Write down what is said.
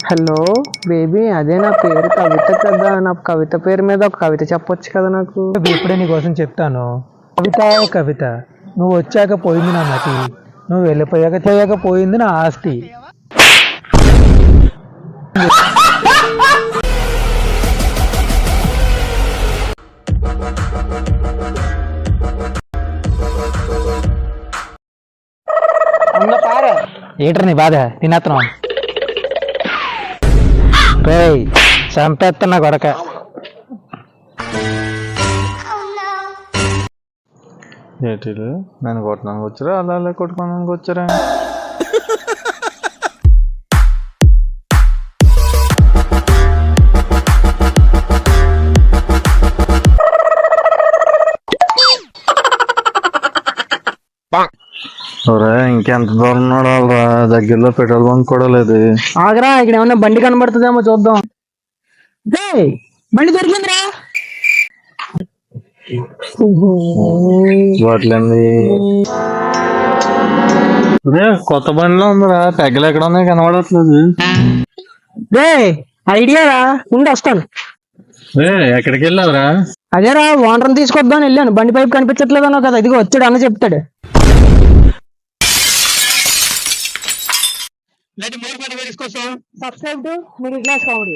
Hello baby, అదే నా పేరు కవిత కదా. నా కవిత పేరు మీద ఒక కవిత చెప్పొచ్చు కదా నాకు. ఇప్పుడే నీ కోసం చెప్తాను. కవిత కవిత, నువ్వు వచ్చాక పోయింది నా మతి, నువ్వు వెళ్ళిపోయాక పోయింది నా ఆస్తి. ఏటర్ నీ బాధ తినేస్తున్నాం. రేయ్ చంపేస్తున్నా కొడక. ఏంటి నేను కొట్టడానికి వచ్చారా అలా అలా కొట్టుకోవడానికి వచ్చారా? ఇంకెంత దూరం ఉన్నాడు వాళ్ళరా, దగ్గరలో పెట్రోల్ బంక్ కూడా లేదు. ఆగరా, ఇక్కడ ఏమన్నా బండి కనబడుతుందేమో చూద్దాం. బండి దొరికిందిరా. వాటిలేంది కొత్త బండిలో ఉందిరా, పెగ్గలు ఎక్కడ ఉన్నాయి కనబడట్లేదు. ఐడియా రా, ఉండి వస్తాను. ఎక్కడికి వెళ్ళావురా? అదేరా ఓనర్ని తీసుకొద్దామని వెళ్ళాను. బండి పైపు కనిపించట్లేదు అన్నావు కదా, ఇదిగో వచ్చాడు అన్న చెప్తాడు. Subscribe to middle class comedy.